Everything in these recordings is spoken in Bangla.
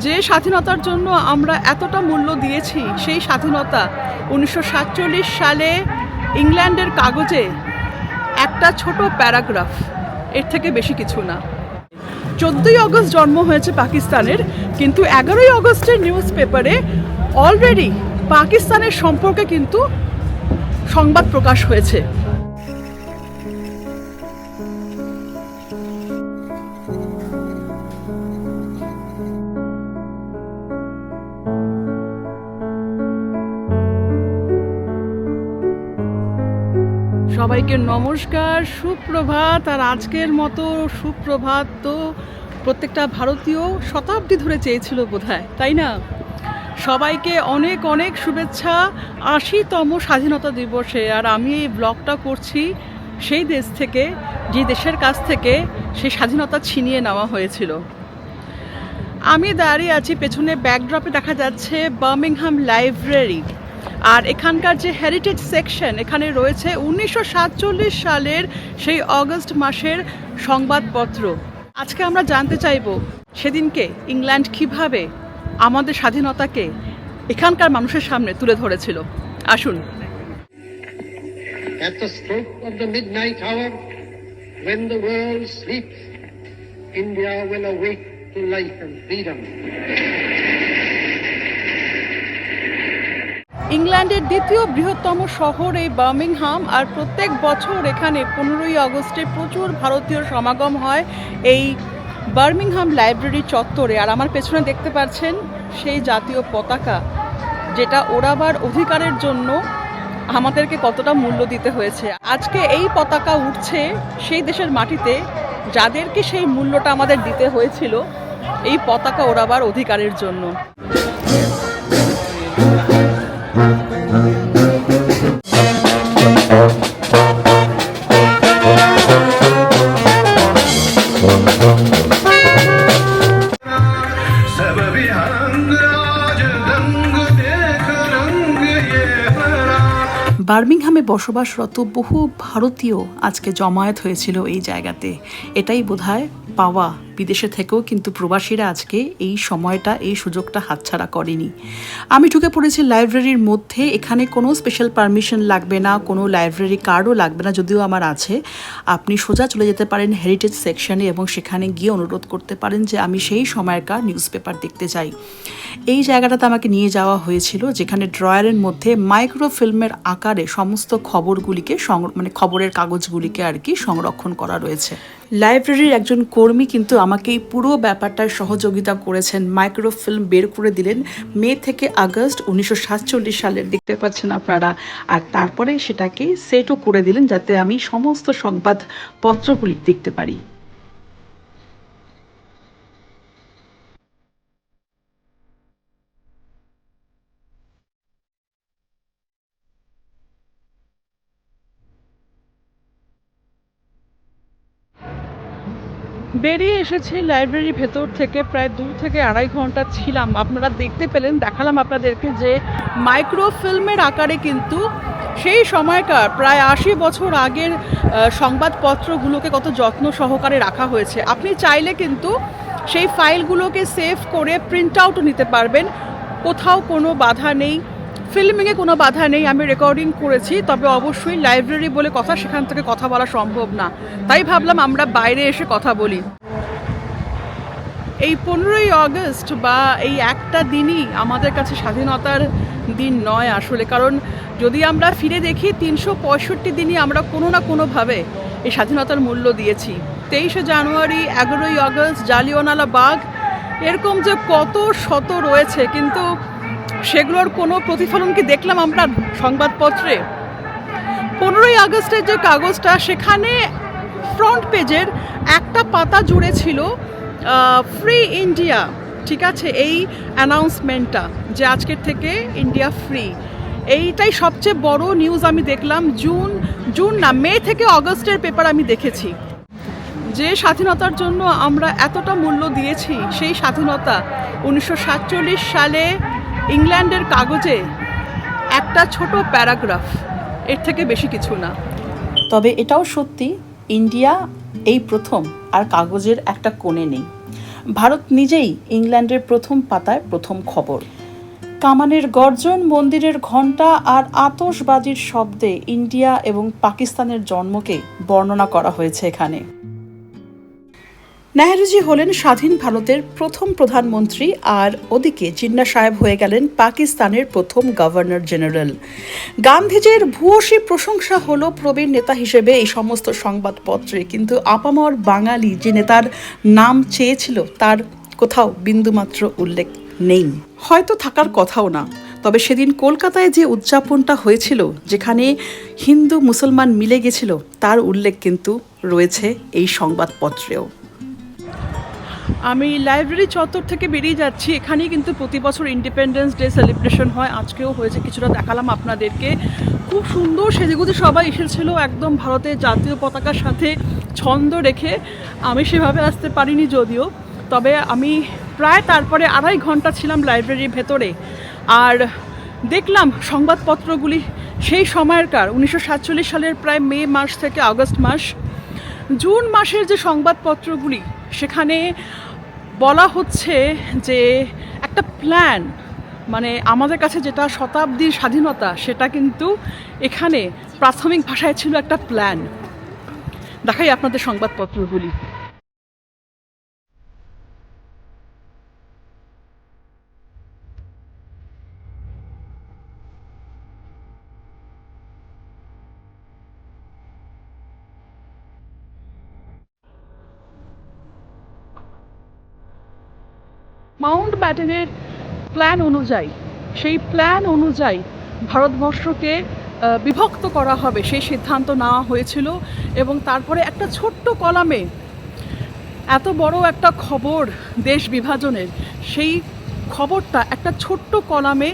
যে স্বাধীনতার জন্য আমরা এতটা মূল্য দিয়েছি, সেই স্বাধীনতা 1947 সালে ইংল্যান্ডের কাগজে একটা ছোট প্যারাগ্রাফ, এর থেকে বেশি কিছু না। 14ই আগস্ট জন্ম হয়েছে পাকিস্তানের, কিন্তু 11ই আগস্টের নিউজ পেপারে অলরেডি পাকিস্তানের সম্পর্কে কিন্তু সংবাদ প্রকাশ হয়েছে। সবাইকে নমস্কার, সুপ্রভাত। আর আজকের মতো সুপ্রভাত তো প্রত্যেকটা ভারতীয় শতাব্দী ধরে চেয়েছিল বোধহয়, তাই না? সবাইকে অনেক অনেক শুভেচ্ছা 80তম স্বাধীনতা দিবসে। আর আমি এই ব্লগটা করছি সেই দেশ থেকে, যে দেশের কাছ থেকে সেই স্বাধীনতা ছিনিয়ে নেওয়া হয়েছিল। আমি দাঁড়িয়ে আছি, পেছনে ব্যাকড্রপে দেখা যাচ্ছে বার্মিংহাম লাইব্রেরি। আর এখানকার যে হেরিটেজ সেকশন, এখানে রয়েছে 1947 সালের সেই অগস্ট মাসের সংবাদপত্র। আজকে আমরা জানতে চাইব সেদিনকে ইংল্যান্ড কিভাবে আমাদের স্বাধীনতাকে এখানকার মানুষের সামনে তুলে ধরেছিল। আসুন। At the stroke of the midnight hour, when the world sleeps, India will awake to life and freedom. ইংল্যান্ডের দ্বিতীয় বৃহত্তম শহর এই বার্মিংহাম। আর প্রত্যেক বছর এখানে 15ই আগস্টে প্রচুর ভারতীয় সমাগম হয় এই বার্মিংহাম লাইব্রেরি চত্বরে। আর আমার পেছনে দেখতে পাচ্ছেন সেই জাতীয় পতাকা, যেটা ওড়াবার অধিকারের জন্য আমাদেরকে কতটা মূল্য দিতে হয়েছে। আজকে এই পতাকা উঠছে সেই দেশের মাটিতে যাদেরকে সেই মূল্যটা আমাদের দিতে হয়েছিল এই পতাকা ওড়াবার অধিকারের জন্য। বার্মিংহামে বসবাসরত বহু ভারতীয় আজকে জমায়েত হয়েছিল এই জায়গাতে। এটাই বোধহয় পাওয়া। বিদেশে থেকেও কিন্তু প্রবাসীরা আজকে এই সময়টা, এই সুযোগটা হাতছাড়া করেনি। আমি ঢুকে পড়েছি লাইব্রেরির মধ্যে। এখানে কোনো স্পেশাল পারমিশন লাগবে না, কোনো লাইব্রেরি কার্ডও লাগবে না, যদিও আমার আছে। আপনি সোজা চলে যেতে পারেন হেরিটেজ সেকশনে এবং সেখানে গিয়ে অনুরোধ করতে পারেন যে আমি সেই সময়কার নিউজ পেপার দেখতে চাই। এই জায়গাটাতে আমাকে নিয়ে যাওয়া হয়েছিল, যেখানে ড্রয়ারের মধ্যে মাইক্রোফিল্মের আকারে সমস্ত খবরগুলিকে খবরের কাগজগুলিকে আর কি সংরক্ষণ করা রয়েছে। লাইব্রেরির একজন কর্মী কিন্তু আমাকে এই পুরো ব্যাপারটার সহযোগিতা করেছেন। মাইক্রোফিল্ম বের করে দিলেন মে থেকে আগস্ট 1947 সালের, দেখতে পাচ্ছেন আপনারা। আর তারপরে সেটাকে সেটও করে দিলেন যাতে আমি সমস্ত সংবাদপত্রগুলি দেখতে পারি। বেরিয়ে এসেছি লাইব্রেরির ভেতর থেকে, প্রায় 2 থেকে আড়াই ঘন্টা ছিলাম। আপনারা দেখতে পেলেন, দেখালাম আপনাদেরকে যে মাইক্রোফিল্মের আকারে কিন্তু সেই সময়কার প্রায় 80 বছর আগের সংবাদপত্রগুলোকে কত যত্ন সহকারে রাখা হয়েছে। আপনি চাইলে কিন্তু সেই ফাইলগুলোকে সেভ করে প্রিন্ট আউটও নিতে পারবেন। কোথাও কোনো বাধা নেই, ফিল্মিংয়ে কোনো বাধা নেই। আমি রেকর্ডিং করেছি, তবে অবশ্যই লাইব্রেরি বলে কথা, সেখান থেকে কথা বলা সম্ভব না। তাই ভাবলাম আমরা বাইরে এসে কথা বলি। এই 15ই আগস্ট বা এই একটা দিনই আমাদের কাছে স্বাধীনতার দিন নয় আসলে। কারণ যদি আমরা ফিরে দেখি 365 দিনই আমরা কোনো না কোনোভাবে এই স্বাধীনতার মূল্য দিয়েছি। 23শে জানুয়ারি, 11ই আগস্ট, জালিয়ানওয়ালা বাগ, এরকম যে কত শত রয়েছে, কিন্তু সেগুলোর কোনো প্রতিফলন কি দেখলাম আমরা সংবাদপত্রে? 15ই আগস্টের যে কাগজটা, সেখানে ফ্রন্ট পেজের একটা পাতা জুড়ে ছিল ফ্রি ইন্ডিয়া। ঠিক আছে, এই অ্যানাউন্সমেন্টটা যে আজকের থেকে ইন্ডিয়া ফ্রি, এইটাই সবচেয়ে বড় নিউজ আমি দেখলাম। মে থেকে আগস্টের পেপার আমি দেখেছি। যে স্বাধীনতার জন্য আমরা এতটা মূল্য দিয়েছি, সেই স্বাধীনতা 1947 সালে ইংল্যান্ডের কাগজে একটা ছোট প্যারাগ্রাফ, এর থেকে বেশি কিছু না। তবে এটাও সত্যি, ইন্ডিয়া এই প্রথম আর কাগজের একটা কোণে নেই। ভারত নিজেই ইংল্যান্ডের প্রথম পাতায় প্রথম খবর। কামানের গর্জন, মন্দিরের ঘণ্টা আর আতশবাজির শব্দে ইন্ডিয়া এবং পাকিস্তানের জন্মকে বর্ণনা করা হয়েছে এখানে। নেহরুজি হলেন স্বাধীন ভারতের প্রথম প্রধানমন্ত্রী, আর ওদিকে জিন্না সাহেব হয়ে গেলেন পাকিস্তানের প্রথম গভর্নর জেনারেল। গান্ধীজির ভূয়সী প্রশংসা হলো প্রবীণ নেতা হিসেবে এই সমস্ত সংবাদপত্রে, কিন্তু আপামর বাঙালি যে নেতার নাম চেয়েছিল তার কোথাও বিন্দুমাত্র উল্লেখ নেই, হয়তো থাকার কথাও না। তবে সেদিন কলকাতায় যে উদযাপনটা হয়েছিল, যেখানে হিন্দু মুসলমান মিলে গেছিল, তার উল্লেখ কিন্তু রয়েছে এই সংবাদপত্রেও। আমি লাইব্রেরি চত্বর থেকে বেরিয়ে যাচ্ছি। এখানেই কিন্তু প্রতি বছর ইন্ডিপেন্ডেন্স ডে সেলিব্রেশন হয়, আজকেও হয়েছে, কিছুটা দেখালাম আপনাদেরকে। খুব সুন্দর সেজেগুজে সবাই এসেছিল, একদম ভারতের জাতীয় পতাকার সাথে ছন্দ রেখে। আমি সেভাবে আসতে পারিনি যদিও, তবে আমি প্রায় তারপরে 2.5 ঘন্টা ছিলাম লাইব্রেরির ভেতরে, আর দেখলাম সংবাদপত্রগুলি সেই সময়কার 1947 সালের প্রায় মে মাস থেকে আগস্ট মাস, জুন মাসের যে সংবাদপত্রগুলি, সেখানে বলা হচ্ছে যে একটা প্ল্যান, মানে আমাদের কাছে যেটা শতাব্দীর স্বাধীনতা, সেটা কিন্তু এখানে প্রাথমিক ভাষায় ছিল একটা প্ল্যান। দেখাই আপনাদের সংবাদপত্রগুলি। মাউন্ট ব্যাটেনের প্ল্যান অনুযায়ী, সেই প্ল্যান অনুযায়ী ভারতবর্ষকে বিভক্ত করা হবে সেই সিদ্ধান্ত নেওয়া হয়েছিল, এবং তারপরে একটা ছোট্ট কলামে এত বড় একটা খবর দেশ বিভাজনের, সেই খবরটা একটা ছোট্ট কলামে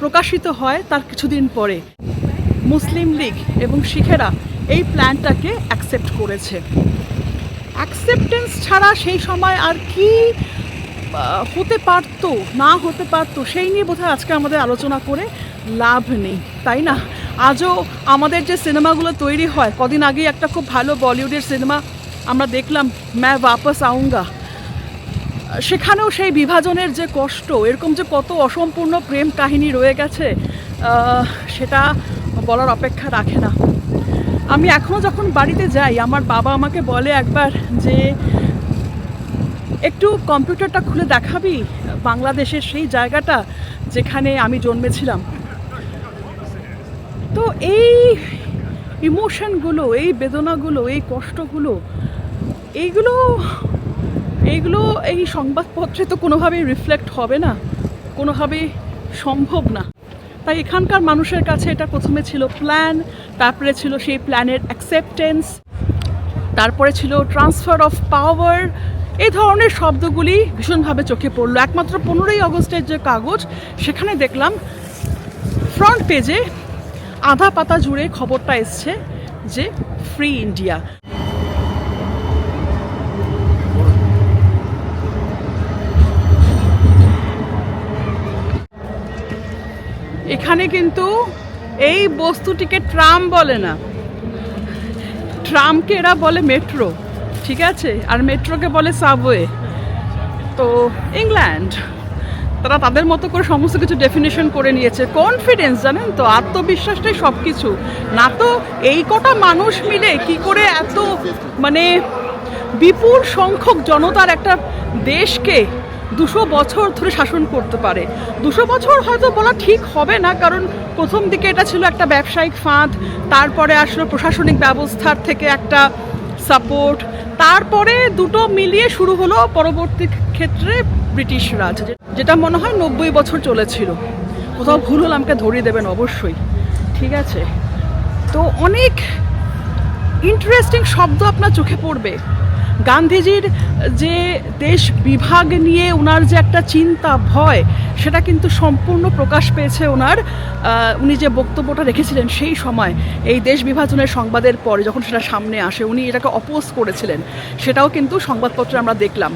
প্রকাশিত হয় তার কিছুদিন পরে। মুসলিম লীগ এবং শিখেরা এই প্ল্যানটাকে অ্যাকসেপ্ট করেছে। অ্যাকসেপ্টেন্স ছাড়া সেই সময় আর কি হতে পারতো, না হতে পারতো, সেই নিয়ে বোধহয় আজকে আমাদের আলোচনা করে লাভ নেই, তাই না? আজও আমাদের যে সিনেমাগুলো তৈরি হয়, কদিন আগেই একটা খুব ভালো বলিউডের সিনেমা আমরা দেখলাম, ম্যায় ওয়াপস আউঙ্গা, সেখানেও সেই বিভাজনের যে কষ্ট, এরকম যে কত অসম্পূর্ণ প্রেম কাহিনী রয়ে গেছে, সেটা বলার অপেক্ষা রাখে না। আমি এখনও যখন বাড়িতে যাই, আমার বাবা আমাকে বলে একবার যে একটু কম্পিউটারটা খুলে দেখাবি বাংলাদেশের সেই জায়গাটা যেখানে আমি জন্মেছিলাম। তো এই ইমোশনগুলো, এই বেদনাগুলো, এই কষ্টগুলো, এইগুলো এই সংবাদপত্রে তো কোনোভাবেই রিফ্লেক্ট হবে না, কোনোভাবেই সম্ভব না। তাই এখানকার মানুষের কাছে এটা প্রথমে ছিল প্ল্যান, তারপরে ছিল সেই প্ল্যানের অ্যাকসেপ্টেন্স, তারপরে ছিল ট্রান্সফার অফ পাওয়ার। এই ধরনের শব্দগুলি ভীষণভাবে চোখে পড়লো। একমাত্র 15ই আগস্টের যে কাগজ, সেখানে দেখলাম ফ্রন্ট পেজে আধা পাতা জুড়ে খবরটা এসছে যে ফ্রি ইন্ডিয়া। এখানে কিন্তু এই বস্তুটিকে ট্রাম বলে না, ট্রামকে এরা বলে মেট্রো, ঠিক আছে, আর মেট্রোকে বলে সাবওয়ে। তো ইংল্যান্ড তারা তাদের মতো করে সমস্ত কিছু ডেফিনেশন করে নিয়েছে। কনফিডেন্স, জানেন তো, আত্মবিশ্বাসটাই সব কিছু। না তো এই কটা মানুষ মিলে কি করে এত মানে বিপুল সংখ্যক জনতার একটা দেশকে 200 বছর ধরে শাসন করতে পারে। 200 বছর হয়তো বলা ঠিক হবে না, কারণ প্রথম দিকে এটা ছিল একটা ব্যবসায়িক ফাঁদ, তারপরে আসলে প্রশাসনিক ব্যবস্থার থেকে একটা সাপোর্ট, তারপরে দুটো মিলিয়ে শুরু হলো পরবর্তী ক্ষেত্রে ব্রিটিশ রাজ, যেটা মনে হয় 90 বছর চলেছিল। কোথাও ভুল হলে আমাকে ধরিয়ে দেবেন অবশ্যই, ঠিক আছে? তো অনেক ইন্টারেস্টিং শব্দ আপনার চোখে পড়বে। গান্ধীজির যে দেশ বিভাগ নিয়ে ওনার যে একটা চিন্তা, ভয়, সেটা কিন্তু সম্পূর্ণ প্রকাশ পেয়েছে উনি যে বক্তব্যটা রেখেছিলেন সেই সময় এই দেশ বিভাজনের সংবাদের পরে, যখন সেটা সামনে আসে, উনি এটাকে অপোজ করেছিলেন, সেটাও কিন্তু সংবাদপত্রে আমরা দেখলাম।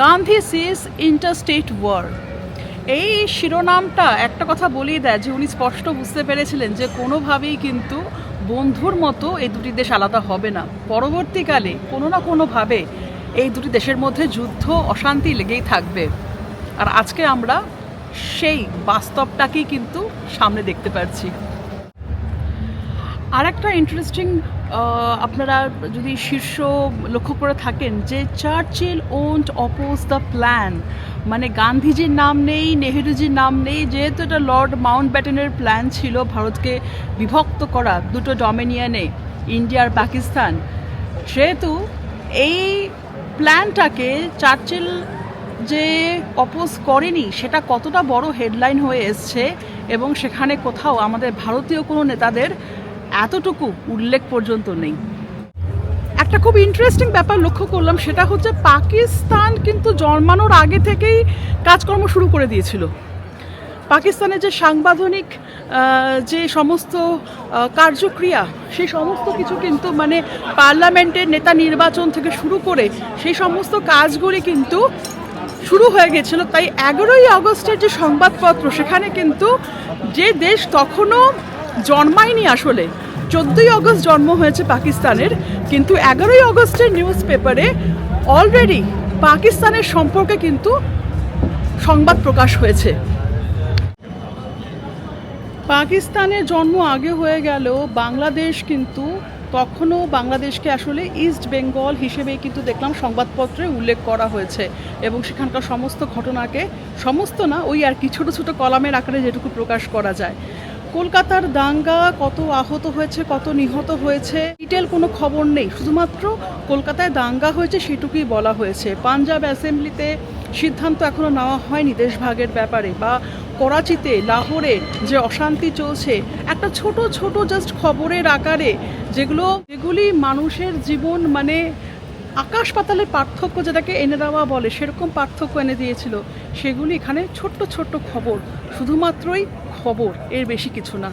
গান্ধী সিজ ইন্টারস্টেট ওয়ার, এই শিরোনামটা একটা কথা বলেই দেয় যে উনি স্পষ্ট বুঝতে পেরেছিলেন যে কোনোভাবেই কিন্তু বন্ধুর মতো এই দুটি দেশ আলাদা হবে না। পরবর্তীকালে কোনো না কোনোভাবে এই দুটি দেশের মধ্যে যুদ্ধ অশান্তি লেগেই থাকবে। আর আজকে আমরা সেই বাস্তবটাকেই কিন্তু সামনে দেখতে পাচ্ছি। আর একটা ইন্টারেস্টিং, আপনারা যদি শীর্ষ লক্ষ্য করে থাকেন যে Churchill won't oppose the plan, মানে গান্ধীজির নাম নেই, নেহেরুজির নাম নেই, যেহেতু এটা লর্ড মাউন্টব্যাটেনের প্ল্যান ছিল ভারতকে বিভক্ত করা দুটো ডমিনিয়নে, ইন্ডিয়া আর পাকিস্তান, সেহেতু এই প্ল্যানটাকে চার্চিল যে অপোজ করেনি সেটা কতটা বড় হেডলাইন হয়ে এসছে, এবং সেখানে কোথাও আমাদের ভারতীয় কোনো নেতাদের এতটুকু উল্লেখ পর্যন্ত নেই। একটা খুব ইন্টারেস্টিং ব্যাপার লক্ষ্য করলাম, সেটা হচ্ছে পাকিস্তান কিন্তু জন্মানোর আগে থেকেই কাজকর্ম শুরু করে দিয়েছিল। পাকিস্তানের যে সাংবিধানিক যে সমস্ত কার্যক্রিয়া, সেই সমস্ত কিছু কিন্তু মানে পার্লামেন্টের নেতা নির্বাচন থেকে শুরু করে সেই সমস্ত কাজগুলি কিন্তু শুরু হয়ে গেছিল। তাই 11ই আগস্টের যে সংবাদপত্র, সেখানে কিন্তু যে দেশ তখনও জন্মায়নি, আসলে 14ই আগস্ট জন্ম হয়েছে পাকিস্তানের, কিন্তু 11ই আগস্টের নিউজ পেপারে অলরেডি পাকিস্তানের সম্পর্কে কিন্তু সংবাদ প্রকাশ হয়েছে। পাকিস্তানের জন্ম আগে হয়ে গেল, বাংলাদেশ কিন্তু তখনও বাংলাদেশকে আসলে ইস্ট বেঙ্গল হিসেবেই কিন্তু দেখলাম সংবাদপত্রে উল্লেখ করা হয়েছে, এবং সেখানকার সমস্ত ঘটনাকে, সমস্ত না, ওই আর কি ছোটো ছোটো কলামের আকারে যেটুকু প্রকাশ করা যায়। কলকাতার দাঙ্গা, কত আহত হয়েছে, কত নিহত হয়েছে, ডিটেল কোনো খবর নেই, শুধুমাত্র কলকাতায় দাঙ্গা হয়েছে সেটুকুই বলা হয়েছে। পাঞ্জাব অ্যাসেম্বলিতে সিদ্ধান্ত এখনও নেওয়া হয়নি দেশভাগের ব্যাপারে, বা করাচিতে, লাহোরে যে অশান্তি চলছে, একটা ছোট ছোট জাস্ট খবরের আকারে যেগুলি মানুষের জীবন, মানে আকাশ পাতালের পার্থক্য যেটাকে এনে দেওয়া বলে, সেরকম পার্থক্য এনে দিয়েছিল। সেগুলি এখানে ছোট্ট ছোট্ট খবর, শুধুমাত্রই খবর, এর বেশি কিছু না।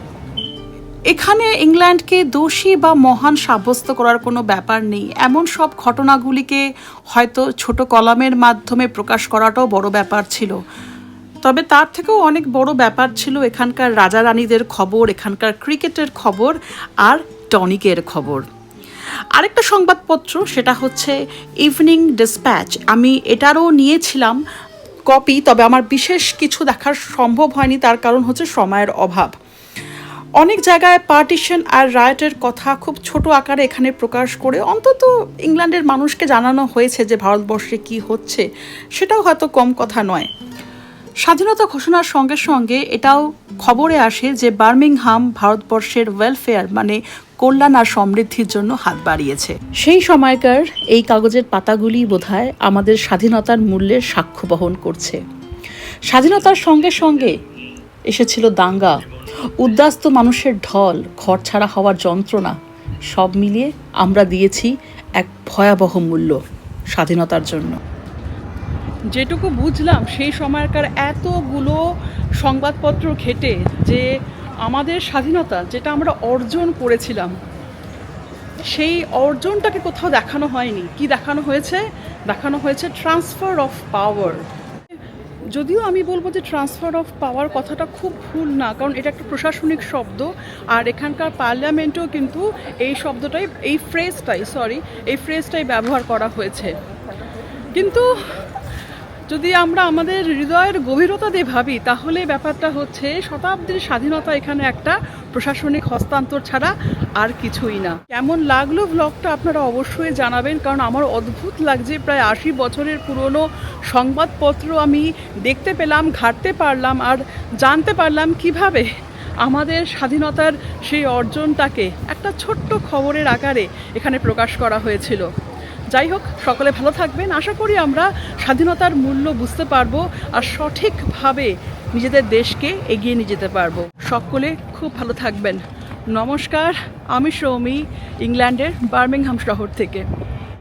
এখানে ইংল্যান্ডকে দোষী বা মহান সাব্যস্ত করার কোনো ব্যাপার নেই। এমন সব ঘটনাগুলিকে হয়তো ছোট কলামের মাধ্যমে প্রকাশ করাটাও বড় ব্যাপার ছিল, তবে তার থেকেও অনেক বড় ব্যাপার ছিল এখানকার রাজা রানীদের খবর, এখানকার ক্রিকেটের খবর আর টনিকের খবর। আরেকটা সংবাদপত্র, সেটা হচ্ছে ইভিনিং ডিসপ্যাচ। আমি এটারও নিয়েছিলাম কপি, তবে আমার বিশেষ কিছু দেখার সম্ভব হয়নি, তার কারণ হচ্ছে সময়ের অভাব। অনেক জায়গায় পার্টিশন আর রায়টের কথা খুব ছোট আকারে এখানে প্রকাশ করে অন্তত ইংল্যান্ডের মানুষকে জানানো হয়েছে যে ভারতবর্ষে কি হচ্ছে, সেটাও হয়তো কম কথা নয়। স্বাধীনতা ঘোষণার সঙ্গে সঙ্গে এটাও খবরে আসে যে বার্মিংহাম ভারতবর্ষের ওয়েলফেয়ার, মানে কল্যাণ আর সমৃদ্ধির জন্য হাত বাড়িয়েছে। সেই সময়কার এই কাগজের পাতাগুলি বোধহয় আমাদের স্বাধীনতার মূল্যের সাক্ষ্য বহন করছে। স্বাধীনতার সঙ্গে সঙ্গে এসেছিল দাঙ্গা, উদ্বাস্ত মানুষের ঢল, ঘর ছাড়া হওয়ার যন্ত্রণা, সব মিলিয়ে আমরা দিয়েছি এক ভয়াবহ মূল্য স্বাধীনতার জন্য। যেটুকু বুঝলাম সেই সময়কার এতগুলো সংবাদপত্র ঘেটে, যে আমাদের স্বাধীনতা যেটা আমরা অর্জন করেছিলাম, সেই অর্জনটাকে কোথাও দেখানো হয়নি। কি দেখানো হয়েছে? দেখানো হয়েছে ট্রান্সফার অফ পাওয়ার। যদিও আমি বলবো যে ট্রান্সফার অফ পাওয়ার কথাটা খুব ভুল না, কারণ এটা একটা প্রশাসনিক শব্দ, আর এখানকার পার্লামেন্টেও কিন্তু এই শব্দটাই, এই ফ্রেজটাই ব্যবহার করা হয়েছে। কিন্তু যদি আমরা আমাদের হৃদয়ের গভীরতা দিয়ে ভাবি, তাহলে ব্যাপারটা হচ্ছে শতাব্দীর স্বাধীনতা এখানে একটা প্রশাসনিক হস্তান্তর ছাড়া আর কিছুই না। কেমন লাগলো ব্লগটা আপনারা অবশ্যই জানাবেন, কারণ আমার অদ্ভুত লাগছে। প্রায় 80 বছরের পুরনো সংবাদপত্র আমি দেখতে পেলাম, ঘাঁটতে পারলাম, আর জানতে পারলাম কিভাবে আমাদের স্বাধীনতার সেই অর্জনটাকে একটা ছোট্ট খবরের আকারে এখানে প্রকাশ করা হয়েছিল। যাই হোক, সকলে ভালো থাকবেন। আশা করি আমরা স্বাধীনতার মূল্য বুঝতে পারবো আর সঠিকভাবে নিজেদের দেশকে এগিয়ে নিয়ে যেতে পারবো। সকলে খুব ভালো থাকবেন। নমস্কার, আমি সৌমি, ইংল্যান্ডের বার্মিংহাম শহর থেকে।